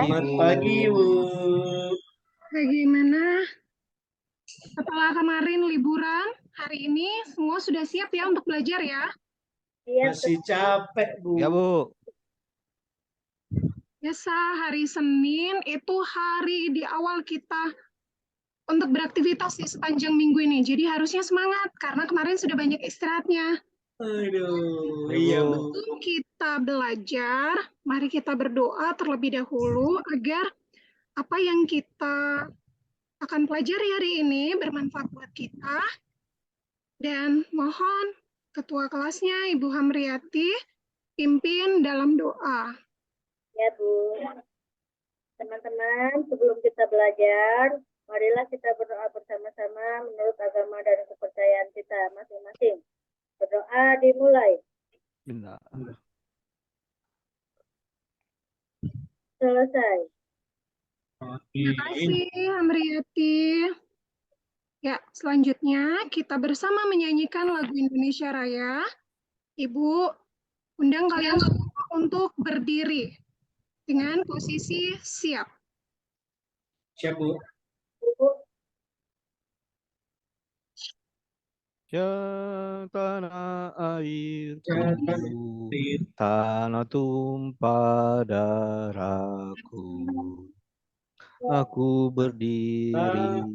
Selamat pagi, Bu. Bagaimana? Setelah kemarin liburan, hari ini semua sudah siap ya untuk belajar ya? Masih capek, Bu. Ya, Bu. Biasa hari Senin itu hari di awal kita untuk beraktivitas di sepanjang minggu ini. Jadi harusnya semangat karena kemarin sudah banyak istirahatnya. Aduh, iya, Bu. Sebelum kita belajar, mari kita berdoa terlebih dahulu agar apa yang kita akan pelajari hari ini bermanfaat buat kita. Dan mohon Ketua kelasnya Ibu Hamriati pimpin dalam doa. Ya, Bu. Teman-teman, sebelum kita belajar, marilah kita berdoa bersama-sama menurut agama dan kepercayaan kita masing-masing. Berdoa dimulai. Benar. Selesai. Terima kasih Hamriati. Ya, selanjutnya kita bersama menyanyikan lagu Indonesia Raya. Ibu undang kalian semua untuk berdiri dengan posisi siap. Siap, Bu. Bu, Ya tanah airku, tanah tumpah darahku. Aku berdiri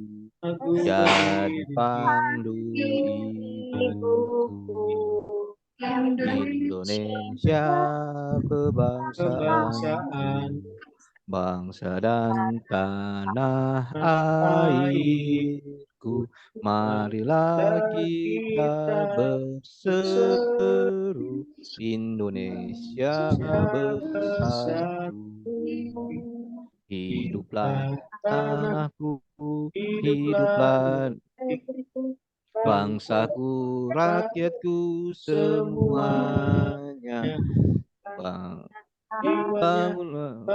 jadi pandu hidupku. Indonesia kebangsaan, bangsa dan tanah airku. Marilah kita berseru, Indonesia bersatu. Hiduplah tanahku, hiduplah bangsaku, rakyatku semuanya. Bangunlah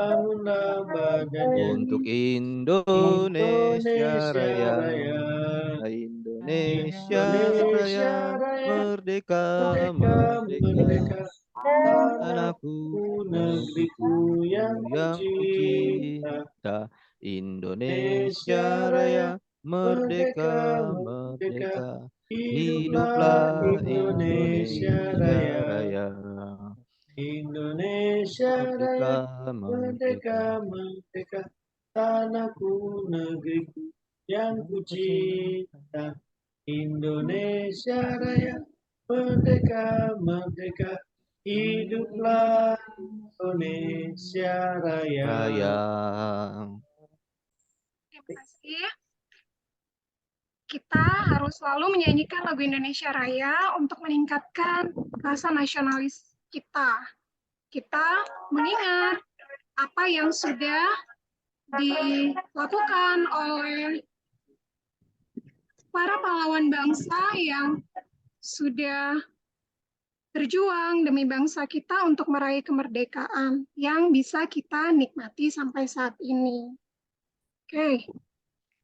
Untuk Indonesia Raya, Indonesia Raya, merdeka, merdeka. Tanahku, negeriku yang kucinta, Indonesia Raya, merdeka, merdeka. Hiduplah Indonesia Raya. Indonesia Raya, merdeka, merdeka. Tanahku, negeriku yang kucinta, Indonesia Raya, merdeka, merdeka. Hiduplah Indonesia Raya. Terima kasih. Kita harus selalu menyanyikan lagu Indonesia Raya untuk meningkatkan rasa nasionalis kita. Kita mengingat apa yang sudah dilakukan oleh para pahlawan bangsa yang sudah berjuang demi bangsa kita untuk meraih kemerdekaan yang bisa kita nikmati sampai saat ini. Oke,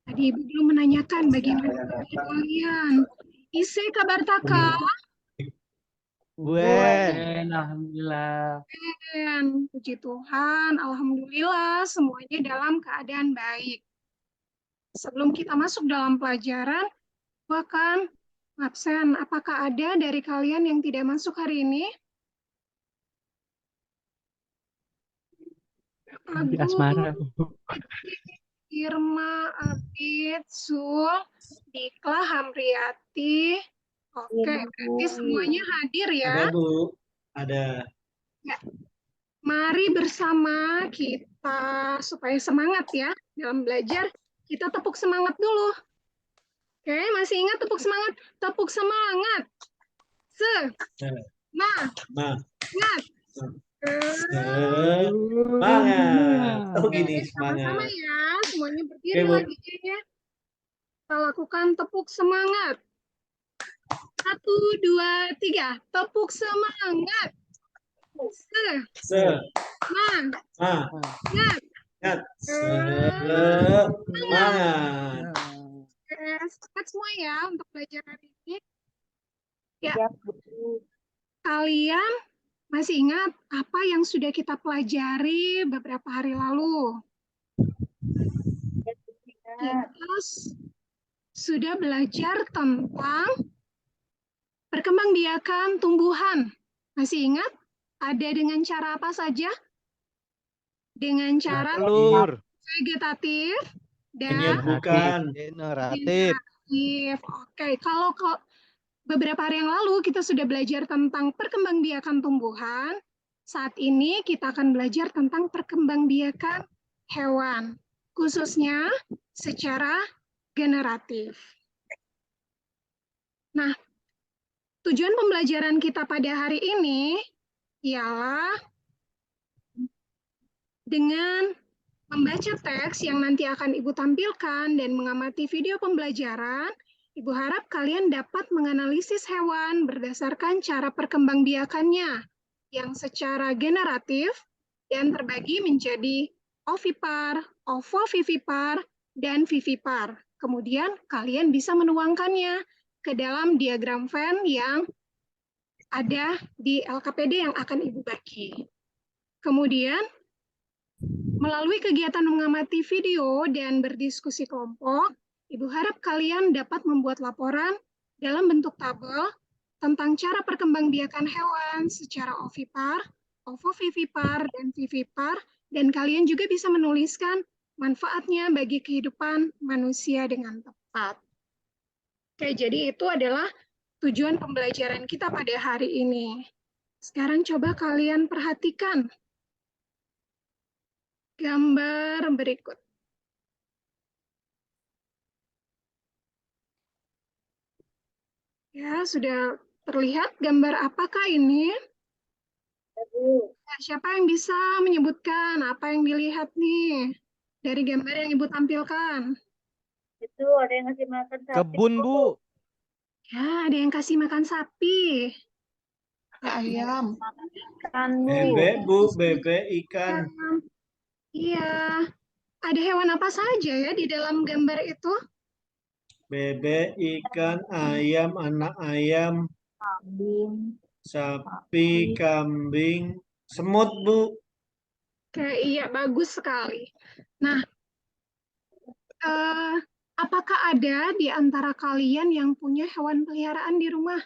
tadi Ibu belum menanyakan bagaimana kabar kalian. Ise kabar taka? Alhamdulillah. Puji Tuhan, alhamdulillah semuanya dalam keadaan baik. Sebelum kita masuk dalam pelajaran, bahkan absen, apakah ada dari kalian yang tidak masuk hari ini? Asmara. Irma, Abid, Sul, Dikla, Hamriati. Oke, berarti semuanya hadir ya. Ada, Bu. Ada. Ya. Mari bersama kita supaya semangat ya dalam belajar. Kita tepuk semangat dulu. Oke, masih ingat tepuk semangat? Tepuk semangat. Semangat. Semangat. Oh gini, Sama-sama semangat. ya, semuanya berdiri Oke, Bu. lagi ya. Kita lakukan tepuk semangat. 1, 2, 3. Tepuk semangat. Semangat. Semangat. Semangat semua ya untuk belajar hari ini. Ya. siap, Bu. Kalian Masih ingat apa yang sudah kita pelajari beberapa hari lalu? Kita sudah belajar tentang perkembangbiakan tumbuhan. Masih ingat? Ada dengan cara apa saja? Dengan cara Telur. vegetatif dan Menyembuhkan. Generatif. Oke, kalau beberapa hari yang lalu kita sudah belajar tentang perkembangbiakan tumbuhan. Saat ini kita akan belajar tentang perkembangbiakan hewan, khususnya secara generatif. Nah, tujuan pembelajaran kita pada hari ini ialah dengan membaca teks yang nanti akan Ibu tampilkan dan mengamati video pembelajaran, Ibu harap kalian dapat menganalisis hewan berdasarkan cara perkembangbiakannya yang secara generatif dan terbagi menjadi ovipar, ovovivipar, dan vivipar. Kemudian kalian bisa menuangkannya ke dalam diagram Venn yang ada di LKPD yang akan Ibu bagi. Kemudian melalui kegiatan mengamati video dan berdiskusi kelompok, Ibu harap kalian dapat membuat laporan dalam bentuk tabel tentang cara perkembangbiakan hewan secara ovipar, ovovivipar, dan vivipar, dan kalian juga bisa menuliskan manfaatnya bagi kehidupan manusia dengan tepat. Oke, jadi itu adalah tujuan pembelajaran kita pada hari ini. Sekarang coba kalian perhatikan gambar berikut. Ya, sudah terlihat gambar apakah ini? Siapa yang bisa menyebutkan apa yang dilihat nih dari gambar yang Ibu tampilkan? Itu ada yang ngasih makan sapi. Kebun, Bu. Ya, ada yang kasih makan sapi. Ayam. Ikan, Bu. Bebek, Bu. Bebek, ikan. Iya. Ada hewan apa saja ya di dalam gambar itu? Bebek, ikan, ayam, anak ayam, Kambing. sapi, kambing, semut, Bu. Oke, iya, bagus sekali. Nah, apakah ada di antara kalian yang punya hewan peliharaan di rumah?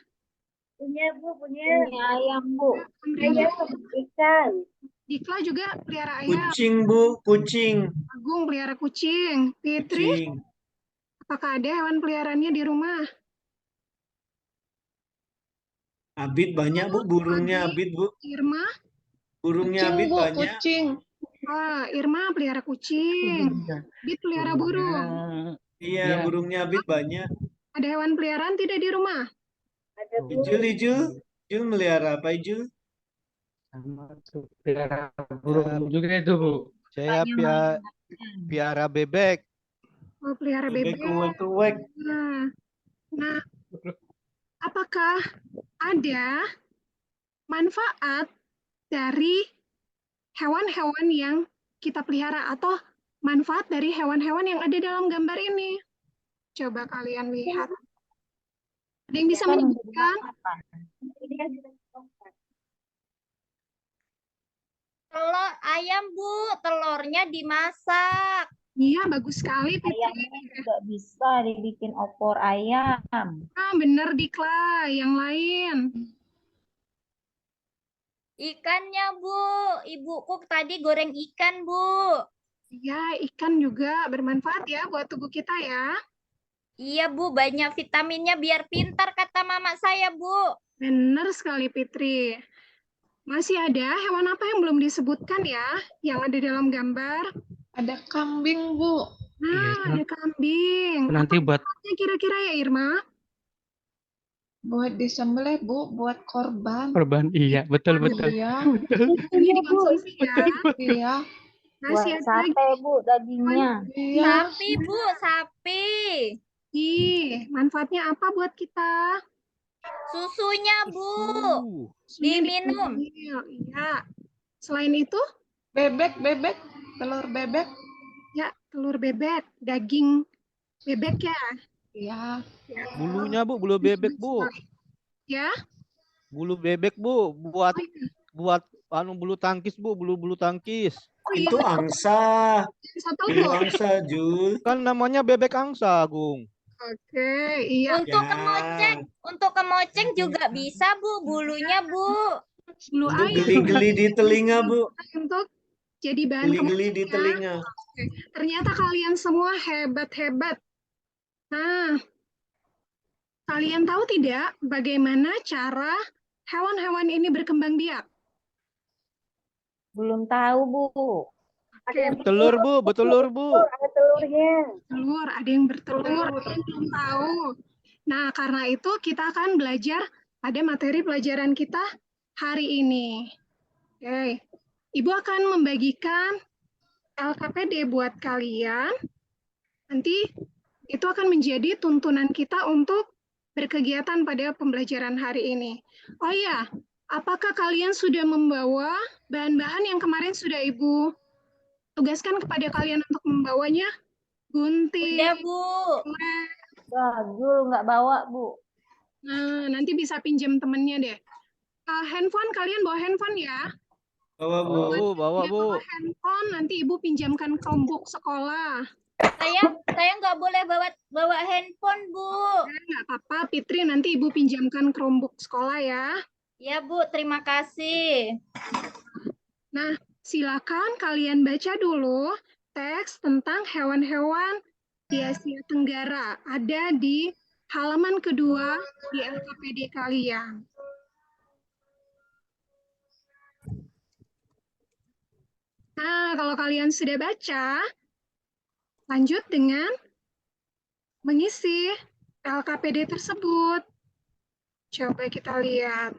Punya, Bu. Punya ayam, Bu. Andrea, Ikan. Dikla juga pelihara ayam. Kucing, Bu. Kucing. Agung pelihara kucing. Fitri, Kucing. apakah ada hewan peliharaannya di rumah? Abid banyak, Bu. Burungnya Abid, Bu. Irma? Burungnya Kucing, Abid Bu, banyak. kucing. Oh, Irma pelihara kucing. Bit pelihara burung. Iya, burungnya Abid banyak. Ada hewan peliharaan tidak di rumah? Ada, Bu. Ijul, Ijul. Ijul melihara apa, Ijul? Sama tuh, piara burung juga itu, Bu. Saya piara bebek. Oh, pelihara Bebek bebek. kuek-kuek. Nah, apakah ada manfaat dari hewan-hewan yang kita pelihara atau manfaat dari hewan-hewan yang ada dalam gambar ini? Coba kalian lihat. Ada yang bisa menyebutkan? Ini kan kita makan. Telur ayam, Bu. Telurnya dimasak. Iya, bagus sekali, Fitri. Ayamnya juga bisa dibikin opor ayam. Ah, bener, Dikla. Yang lain. Ikannya, Bu. Ibuku tadi goreng ikan, Bu. Iya, ikan juga bermanfaat ya buat tubuh kita ya. Iya, Bu. Banyak vitaminnya biar pintar, kata mama saya, Bu. Benar sekali, Fitri. Masih ada hewan apa yang belum disebutkan ya, yang ada dalam gambar? Ada kambing, Bu. Nah, ada kambing. Nanti buat Apa kira-kira ya, Irma? Buat disembelih, Bu, buat korban. korban. Iya, betul. Iya, Ini dikonsumsi ya. iya, Masih Buat ada lagi. sate, Bu, dagingnya. iya. Sapi, Bu. Sapi. Ih, manfaatnya apa buat kita? Susunya, Bu. Susunya Diminum. diambil. Iya. Selain itu, Bebek, bebek, telur bebek. ya telur bebek, daging bebek ya. Iya, Bulunya, Bu, bulu bebek, Bu. Ya, Bulu bebek, Bu, buat buat anu bulu tangkis, Bu, bulu tangkis. Oh iya, Itu angsa, satu bulu Bu. angsa, Jul. Kan namanya bebek angsa, Gung. Oke, iya. Untuk Ya, kemoceng juga bisa, Bu, bulunya, Bu. Bulu untuk ayam geli-geli di telinga, Bu. untuk jadi bahan Geli-geli di kemoceng ya. telinga. Oke. Ternyata kalian semua hebat-hebat. Nah, kalian tahu tidak bagaimana cara hewan-hewan ini berkembang biak? Belum tahu, Bu. Ada yang Betelur, Bu, betelur, Bu. ada telurnya. Telur, ada yang bertelur, ada yang belum tahu. Nah, karena itu kita akan belajar pada materi pelajaran kita hari ini. Oke, Ibu akan membagikan LKPD buat kalian. Nanti itu akan menjadi tuntunan kita untuk berkegiatan pada pembelajaran hari ini. Oh iya, apakah kalian sudah membawa bahan-bahan yang kemarin sudah Ibu tugaskan kepada kalian untuk membawanya? Gunting, Udah, Bu. Jul nggak bawa, Bu. nah, nanti bisa pinjam temennya deh. Handphone, kalian bawa handphone ya? Bawa, Bu. Bawa, Bu, bawa, Dia Bu. bawa handphone, nanti Ibu pinjamkan Chromebook sekolah. Saya nggak boleh bawa handphone, Bu. Nggak apa-apa, Fitri, nanti Ibu pinjamkan Chromebook sekolah ya. Ya, Bu, terima kasih. Nah, silakan kalian baca dulu teks tentang hewan-hewan di Asia Tenggara. Ada di halaman kedua di LKPD kalian. Nah, kalau kalian sudah baca, lanjut dengan mengisi LKPD tersebut. Coba kita lihat.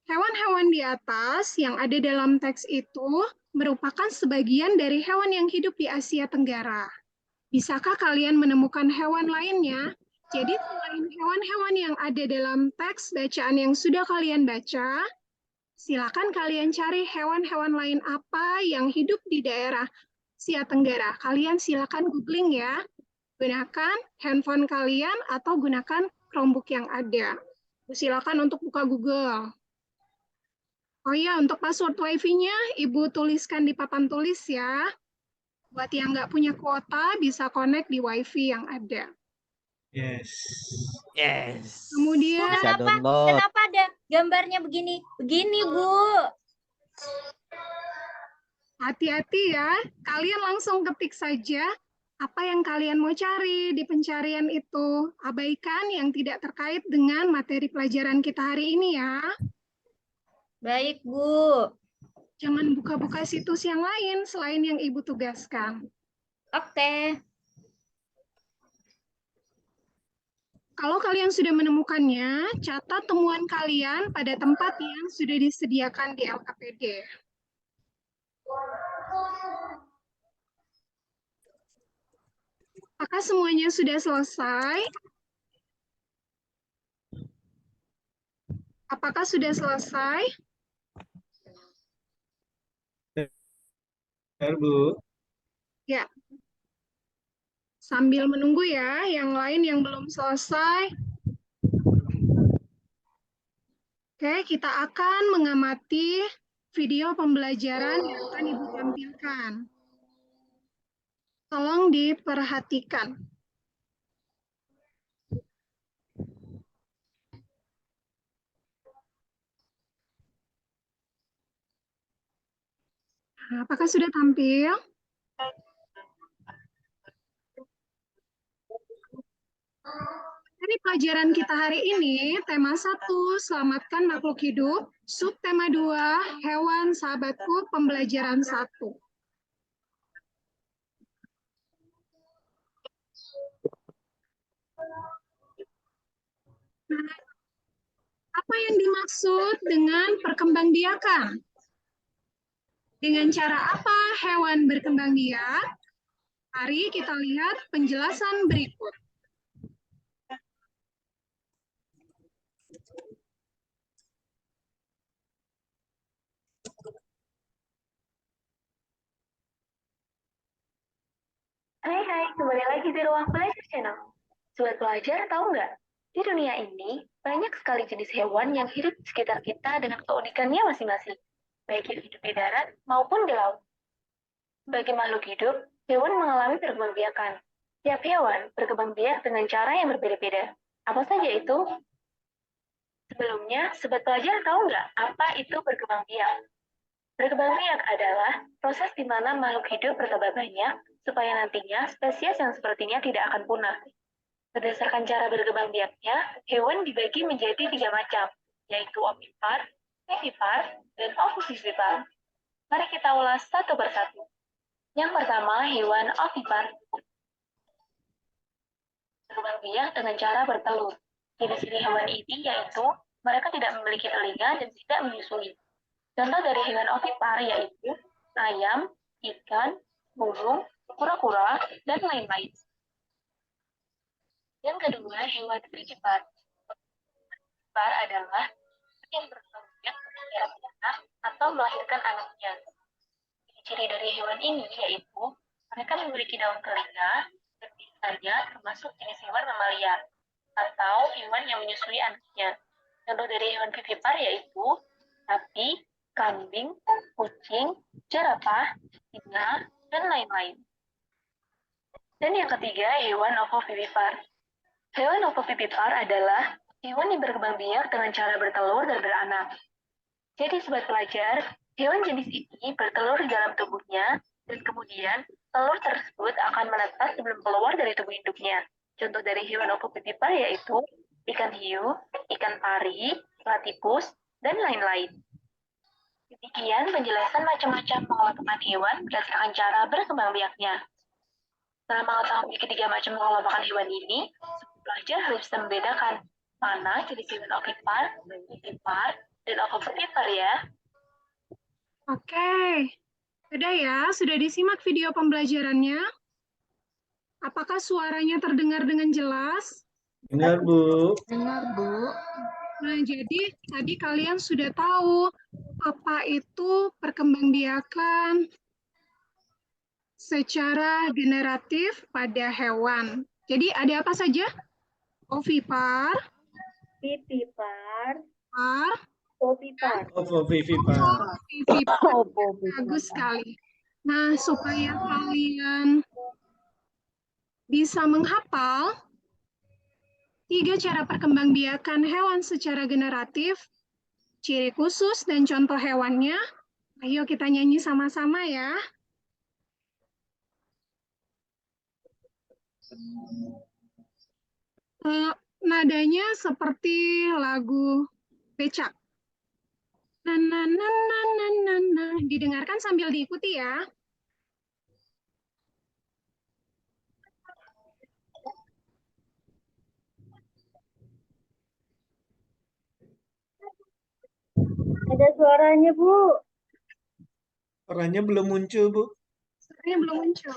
Hewan-hewan di atas yang ada dalam teks itu merupakan sebagian dari hewan yang hidup di Asia Tenggara. Bisakah kalian menemukan hewan lainnya? Jadi selain hewan-hewan yang ada dalam teks bacaan yang sudah kalian baca, silakan kalian cari hewan-hewan lain apa yang hidup di daerah Asia Tenggara. Kalian silakan googling ya. Gunakan handphone kalian atau gunakan Chromebook yang ada. Silakan untuk buka Google. Oh iya, untuk password WiFi-nya Ibu tuliskan di papan tulis ya. Buat yang nggak punya kuota, bisa connect di WiFi yang ada. Yes. Yes. Kemudian, Bisa download. Kenapa ada gambarnya begini? Begini, Bu. hati-hati ya. Kalian langsung ketik saja apa yang kalian mau cari di pencarian itu. Abaikan yang tidak terkait dengan materi pelajaran kita hari ini ya. Baik, Bu. Jangan buka-buka situs yang lain selain yang Ibu tugaskan. Oke. Kalau kalian sudah menemukannya, catat temuan kalian pada tempat yang sudah disediakan di LKPD. Apakah semuanya sudah selesai? Apakah sudah selesai? Bentar, Bu. Ya. Sambil menunggu ya, yang lain yang belum selesai. Oke, kita akan mengamati video pembelajaran yang akan Ibu tampilkan. Tolong diperhatikan. Nah, apakah sudah tampil? Dari pelajaran kita hari ini, tema 1, selamatkan makhluk hidup, subtema 2, hewan sahabatku, pembelajaran 1. Nah, apa yang dimaksud dengan perkembangbiakan? Dengan cara apa hewan berkembang biak? Mari kita lihat penjelasan berikut. Hai, kembali lagi di Ruang Belajar Channel. Sobat pelajar, tahu nggak? Di dunia ini, banyak sekali jenis hewan yang hidup di sekitar kita dengan keunikannya masing-masing, baik yang hidup di darat maupun di laut. Sebagai makhluk hidup, hewan mengalami perkembangbiakan. Tiap hewan berkembang biak dengan cara yang berbeda-beda. Apa saja itu? Sebelumnya, sobat pelajar tahu nggak apa itu berkembang biak? Berkembang biak adalah proses di mana makhluk hidup bertambah banyak supaya nantinya spesies yang sepertinya tidak akan punah. Berdasarkan cara berkembang biaknya, hewan dibagi menjadi 3 macam, yaitu ovipar, vivipar, dan ovovivipar. Mari kita ulas satu persatu. Yang pertama, hewan ovipar. Berkembang biak dengan cara bertelur. Ciri-ciri hewan ini yaitu mereka tidak memiliki telinga dan tidak menyusui. Contoh dari hewan ovipar yaitu ayam, ikan, burung, kura-kura, dan lain-lain. Yang kedua, hewan vivipar. Vivipar adalah yang berkembang biak dengan anak atau melahirkan anaknya. Ciri dari hewan ini yaitu mereka memiliki daun telinga dan biasanya termasuk jenis hewan mamalia atau hewan yang menyusui anaknya. Contoh dari hewan vivipar yaitu sapi, kambing, kucing, jerapah, singa, dan lain-lain. Dan yang ketiga, hewan ovovivipar. Hewan ovovivipar adalah hewan yang berkembang biak dengan cara bertelur dan beranak. Jadi, sobat pelajar, hewan jenis ini bertelur di dalam tubuhnya, dan kemudian telur tersebut akan menetas sebelum keluar dari tubuh induknya. Contoh dari hewan ovovivipar yaitu ikan hiu, ikan pari, platypus, dan lain-lain. Demikian penjelasan macam-macam pengelompokan hewan berdasarkan cara berkembang biaknya. Setelah mengetahui ketiga macam pengelompokan hewan ini, pelajar harus bisa membedakan mana jenis hewan ovipar, vivipar, dan ovovivipar ya. Oke, sudah ya, sudah disimak video pembelajarannya. Apakah suaranya terdengar dengan jelas? Benar, Bu. Dengar, Bu. Nah, jadi tadi kalian sudah tahu apa itu perkembangbiakan secara generatif pada hewan. Jadi ada apa saja? Ovipar, Vivipar, par, ovipar. Ovovivipar. vivipar. Bagus sekali. Nah, supaya kalian bisa menghafal 3 cara perkembangbiakan hewan secara generatif, ciri khusus dan contoh hewannya. Ayo kita nyanyi sama-sama ya. Nadanya seperti lagu becak. Na na na na na na na. Didengarkan sambil diikuti ya. Ada suaranya, Bu. Suaranya belum muncul, Bu. Suaranya belum muncul.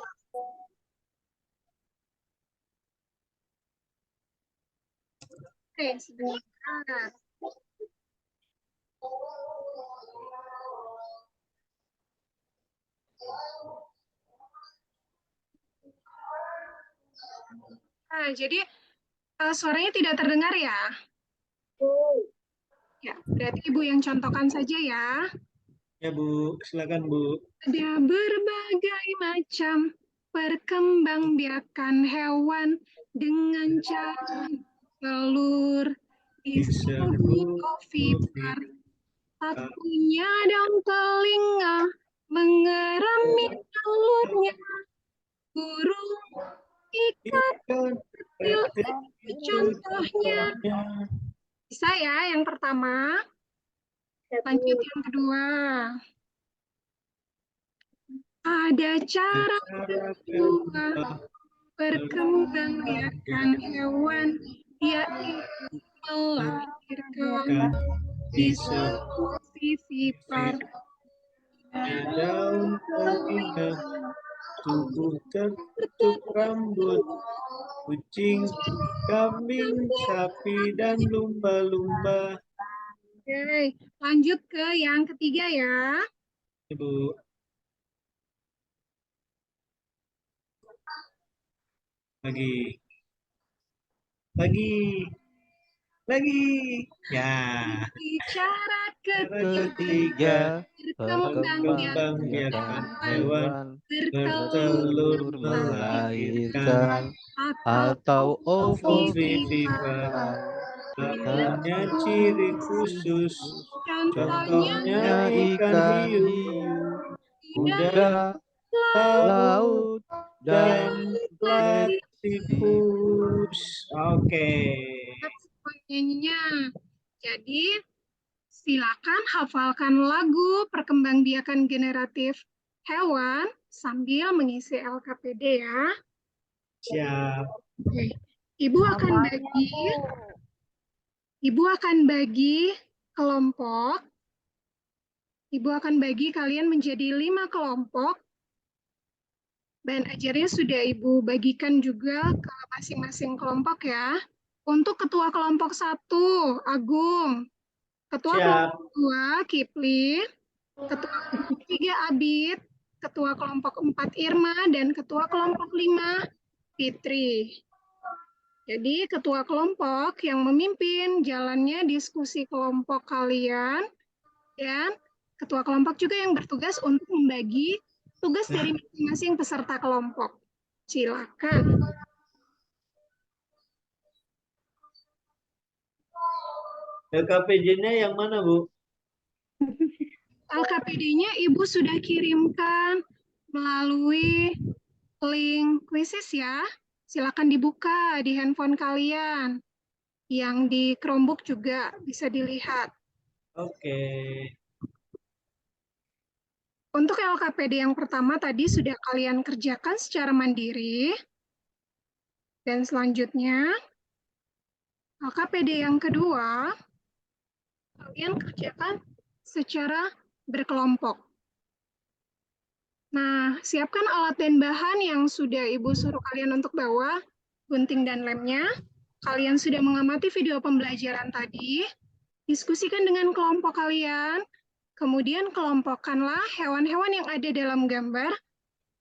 Oke, sebentar. Nah, jadi suaranya tidak terdengar ya? Bu. Ya, berarti Ibu yang contohkan saja ya. Ya, Bu. Silakan, Bu. Ada berbagai macam perkembangbiakan hewan dengan cara telur disebut ovipar. Satunya daun telinga mengerami telurnya. Burung, ikan, kecil itu contohnya. Bisa ya yang pertama. Lanjut yang kedua. Ada cara kedua perkembangbiakan hewan, yaitu melahirkan disebut vivipar. Daun telinga, tubuh tertutup rambut, kucing, kambing, sapi, dan lumba-lumba. Oke, lanjut ke yang ketiga ya. Bu. Lagi. Lagi. Ya. Cara ketiga, Ketiga, berkembang Perkembang biakan biakan hewan hewan bertelur bertelur melahirkan atau atau ovivivipar. ovivivipar. ovovivipan. Punya ciri khusus. Contohnya Contohnya ikan Ikan hiu, hiu, tidak kuda, laut, laut, dan dan platypus. Oke. penyanyinya. Jadi, silakan hafalkan lagu perkembangbiakan generatif hewan sambil mengisi LKPD ya. Siap. Oke. Ibu akan bagi kelompok. Ibu akan bagi kalian menjadi 5 kelompok. Bahan ajarnya sudah Ibu bagikan juga ke masing-masing kelompok ya. Untuk ketua kelompok 1, Agung. Ketua Siap. kelompok 2, Kipli. Ketua kelompok 3, Abid. Ketua kelompok 4, Irma. Dan ketua kelompok 5, Fitri. Jadi ketua kelompok yang memimpin jalannya diskusi kelompok kalian. Dan ketua kelompok juga yang bertugas untuk membagi tugas dari masing-masing peserta kelompok. Silakan. LKPJ-nya yang mana, Bu? LKPD-nya Ibu sudah kirimkan melalui link quizzes ya. Silakan dibuka di handphone kalian. Yang di Chromebook juga bisa dilihat. Oke. Untuk LKPD yang pertama tadi sudah kalian kerjakan secara mandiri. Dan selanjutnya, LKPD yang kedua, kalian kerjakan secara berkelompok. Nah, siapkan alat dan bahan yang sudah Ibu suruh kalian untuk bawa, gunting dan lemnya. Kalian sudah mengamati video pembelajaran tadi, diskusikan dengan kelompok kalian, kemudian kelompokkanlah hewan-hewan yang ada dalam gambar,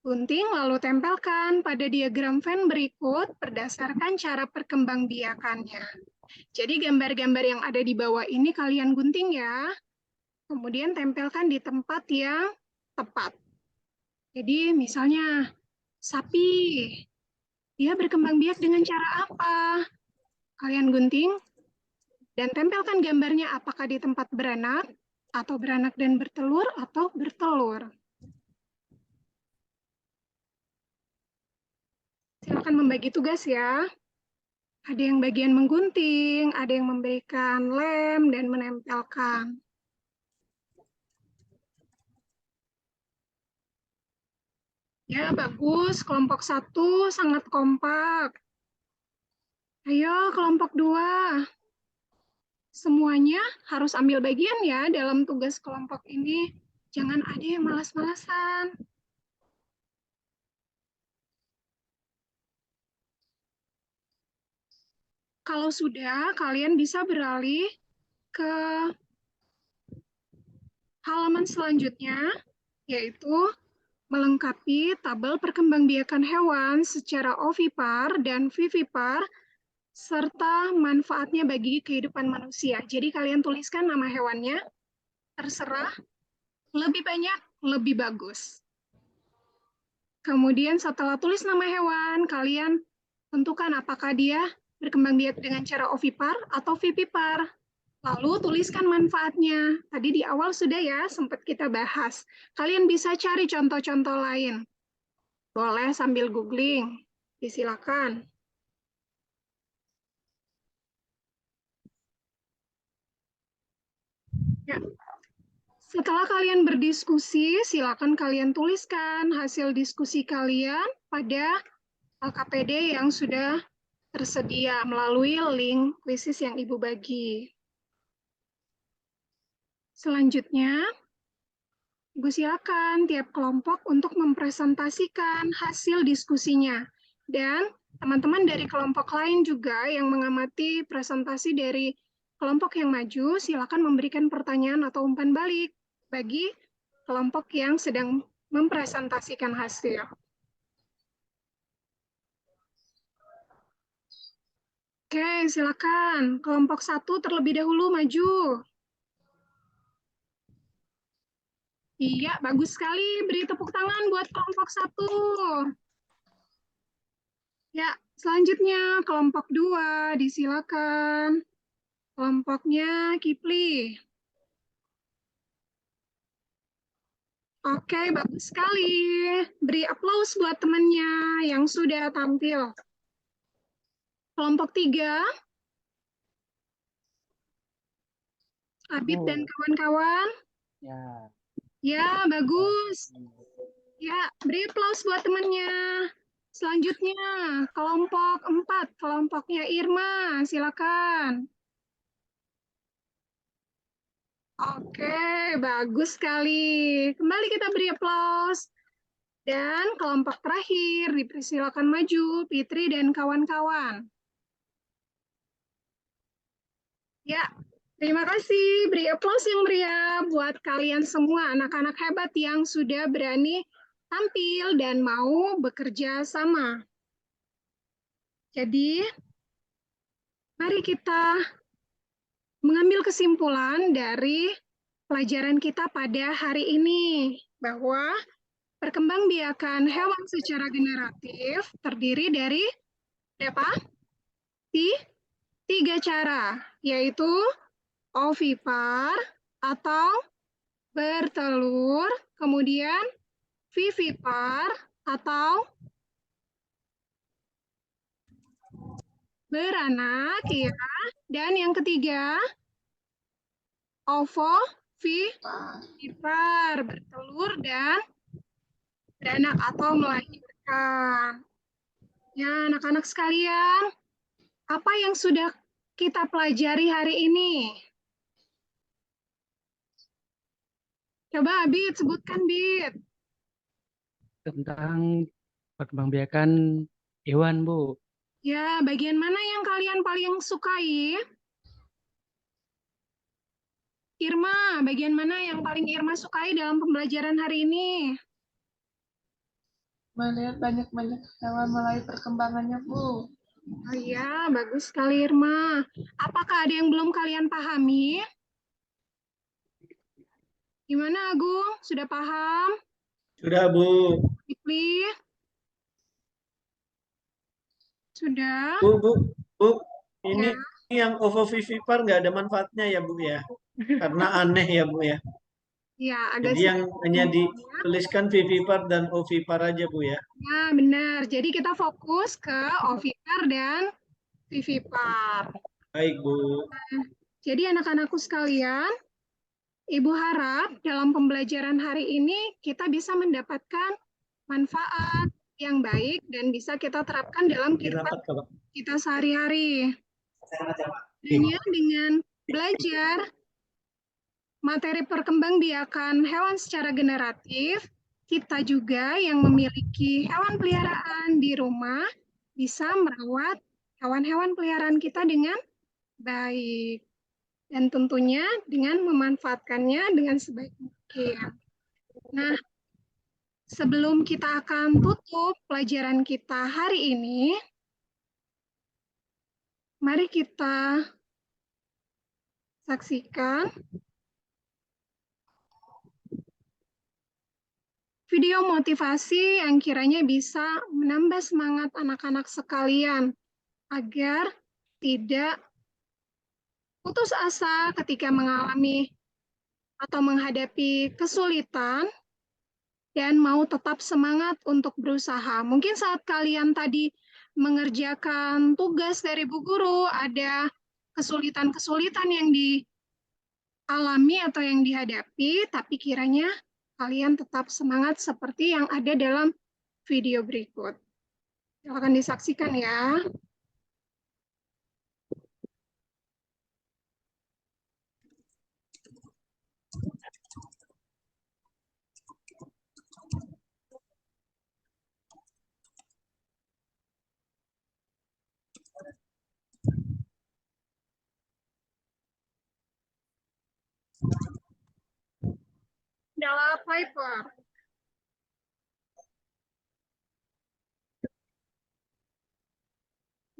gunting lalu tempelkan pada diagram Venn berikut berdasarkan cara perkembangbiakannya. Jadi gambar-gambar yang ada di bawah ini kalian gunting ya, kemudian tempelkan di tempat yang tepat. Jadi misalnya sapi, dia berkembang biak dengan cara apa? Kalian gunting dan tempelkan gambarnya apakah di tempat beranak, atau beranak dan bertelur, atau bertelur. Silakan membagi tugas ya. Ada yang bagian menggunting, ada yang memberikan lem dan menempelkan. Ya, bagus. Kelompok 1 sangat kompak. Ayo, kelompok 2. Semuanya harus ambil bagian ya dalam tugas kelompok ini. Jangan ada yang malas-malasan. Kalau sudah, kalian bisa beralih ke halaman selanjutnya, yaitu melengkapi tabel perkembangbiakan hewan secara ovipar dan vivipar, serta manfaatnya bagi kehidupan manusia. Jadi kalian tuliskan nama hewannya, terserah, lebih banyak, lebih bagus. Kemudian setelah tulis nama hewan, kalian tentukan apakah dia berkembang biak dengan cara ovipar atau vivipar. Lalu tuliskan manfaatnya. Tadi di awal sudah ya, sempat kita bahas. Kalian bisa cari contoh-contoh lain. Boleh sambil googling. Disilakan. Ya. Setelah kalian berdiskusi, silakan kalian tuliskan hasil diskusi kalian pada LKPD yang sudah tersedia melalui link quizzes yang Ibu bagi. Selanjutnya, Ibu silakan tiap kelompok untuk mempresentasikan hasil diskusinya. Dan teman-teman dari kelompok lain juga yang mengamati presentasi dari kelompok yang maju, silakan memberikan pertanyaan atau umpan balik bagi kelompok yang sedang mempresentasikan hasil. Oke, silakan. Kelompok 1 terlebih dahulu maju. Iya, bagus sekali. Beri tepuk tangan buat kelompok 1. Ya, selanjutnya kelompok 2, disilakan. Kelompoknya Kipli. Oke, bagus sekali. Beri aplaus buat temannya yang sudah tampil. Kelompok 3, Abid dan kawan-kawan. Ya. Ya, bagus. Ya, beri aplaus buat temannya. Selanjutnya, kelompok 4, kelompoknya Irma. Silakan. Oke, bagus sekali. Kembali kita beri aplaus. Dan kelompok terakhir, dipersilakan maju, Fitri dan kawan-kawan. Ya, terima kasih. Beri aplaus yang meriah buat kalian semua, anak-anak hebat yang sudah berani tampil dan mau bekerja sama. Jadi, mari kita mengambil kesimpulan dari pelajaran kita pada hari ini, bahwa perkembangbiakan hewan secara generatif terdiri dari apa? Tiga cara, yaitu ovipar atau bertelur, kemudian vivipar atau beranak, ya. Dan yang ketiga, ovovivipar, bertelur dan beranak atau melahirkan. Ya, anak-anak sekalian, apa yang sudah kita pelajari hari ini? Coba Bit, sebutkan Bit. Tentang perkembangbiakan hewan, Bu. Ya, bagian mana yang kalian paling sukai? Irma, bagian mana yang paling Irma sukai dalam pembelajaran hari ini? Melihat banyak-banyak hewan mulai perkembangannya, Bu. Oh iya, bagus sekali Irma. Apakah ada yang belum kalian pahami? Gimana Agung? Sudah paham? Sudah, Bu. Kipli? Sudah? Bu, ini Ya. yang ovovivipar nggak ada manfaatnya ya, Bu ya? Karena aneh ya, Bu ya. Ya, agak Jadi yang hanya dituliskan vivipar dan ovipar aja, Bu ya. ya, benar. Jadi kita fokus ke ovipar dan vivipar. Baik, Bu. Jadi anak-anakku sekalian, Ibu harap dalam pembelajaran hari ini kita bisa mendapatkan manfaat yang baik dan bisa kita terapkan dalam kehidupan kita sehari-hari. Hanya dengan belajar materi perkembangbiakan hewan secara generatif, kita juga yang memiliki hewan peliharaan di rumah bisa merawat hewan-hewan peliharaan kita dengan baik. Dan tentunya dengan memanfaatkannya dengan sebaik mungkin. Nah, sebelum kita akan tutup pelajaran kita hari ini, mari kita saksikan video motivasi yang kiranya bisa menambah semangat anak-anak sekalian agar tidak putus asa ketika mengalami atau menghadapi kesulitan dan mau tetap semangat untuk berusaha. Mungkin saat kalian tadi mengerjakan tugas dari Bu Guru, ada kesulitan-kesulitan yang dialami atau yang dihadapi, tapi kiranya kalian tetap semangat seperti yang ada dalam video berikut. Silakan disaksikan ya. Adalah Piper.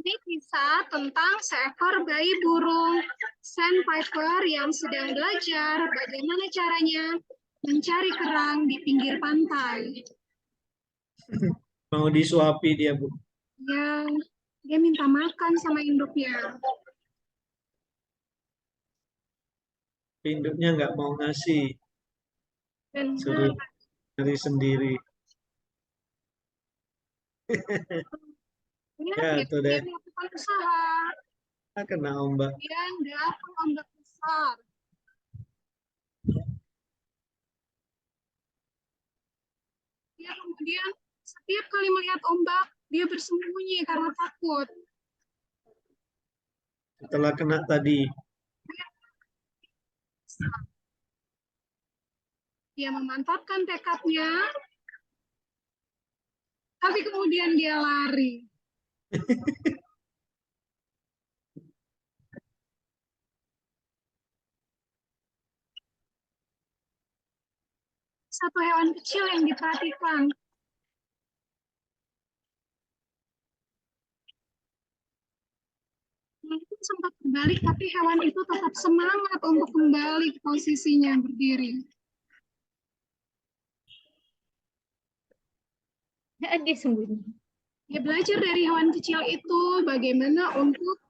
Ini kisah tentang seekor bayi burung sandpiper yang sedang belajar bagaimana caranya mencari kerang di pinggir pantai. Mau disuapi dia, Bu. Ya, dia minta makan sama induknya. Tapi induknya nggak mau ngasih. Dan Suruh cari sendiri. Ya, dia itu deh. melakukan usaha. Kena ombak. Kemudian datang ombak besar. Dia kemudian setiap kali melihat ombak, dia bersembunyi karena takut. Setelah kena tadi. Dia memantapkan tekadnya, tapi kemudian dia lari. Satu hewan kecil yang diperhatikan. Walaupun sempat berbalik, tapi hewan itu tetap semangat untuk kembali ke posisinya berdiri. Dia sembunyi. Dia belajar dari hewan kecil itu bagaimana untuk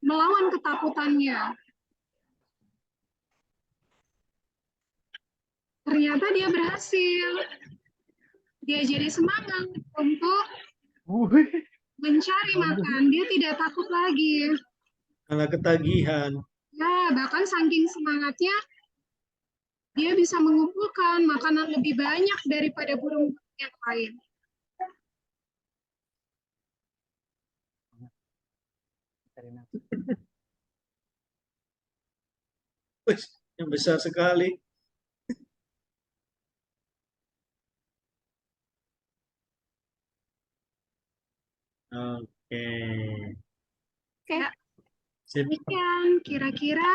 melawan ketakutannya. Ternyata dia berhasil. Dia jadi semangat untuk mencari makan. Dia tidak takut lagi. Malah ketagihan. Ya, bahkan saking semangatnya, dia bisa mengumpulkan makanan lebih banyak daripada burung yang lain. Wih, yang besar sekali. Oke. Ya, Sip. demikian kira-kira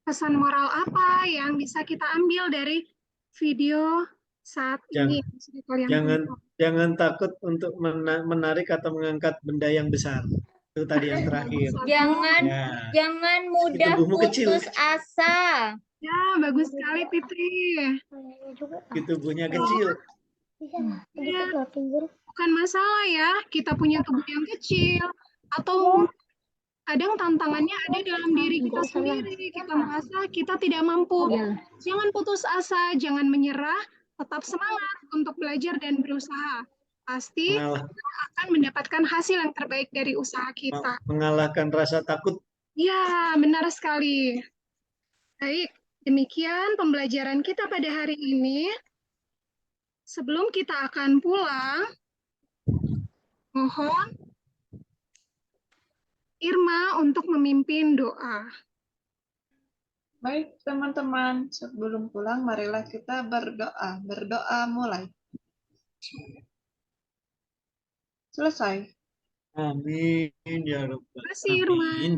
pesan moral apa yang bisa kita ambil dari video saat ini? Jangan takut untuk menarik atau mengangkat benda yang besar. Itu tadi yang terakhir. Jangan mudah tubuhmu kecil. putus asa. Ya, bagus sekali Fitri. Tubuhnya kecil. Ya, bukan masalah ya, kita punya tubuh yang kecil atau kadang tantangannya ada dalam diri kita sendiri. Kita merasa kita tidak mampu. Jangan putus asa, jangan menyerah, tetap semangat untuk belajar dan berusaha. Pasti kita akan mendapatkan hasil yang terbaik dari usaha kita. Mengalahkan rasa takut. Ya, benar sekali. Baik, demikian pembelajaran kita pada hari ini. Sebelum kita akan pulang, mohon Irma untuk memimpin doa. Baik, teman-teman, sebelum pulang, marilah kita berdoa. Berdoa mulai. Selesai. Amin ya Rabbal Terima kasih Irma. Alamin.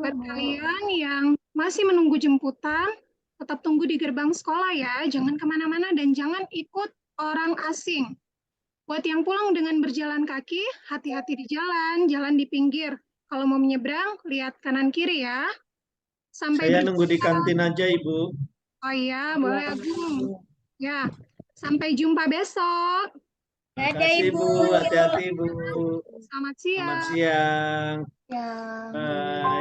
Buat kalian yang masih menunggu jemputan, tetap tunggu di gerbang sekolah ya. Jangan kemana-mana dan jangan ikut orang asing. Buat yang pulang dengan berjalan kaki, hati-hati di jalan, jalan di pinggir. Kalau mau menyeberang, lihat kanan kiri ya. Saya nunggu di kantin aja, Ibu. Oh iya, boleh Agung. Ya, sampai jumpa besok. Terima kasih, Ibu. Hati-hati, Ibu. Selamat siang. Selamat siang. Ya. Bye.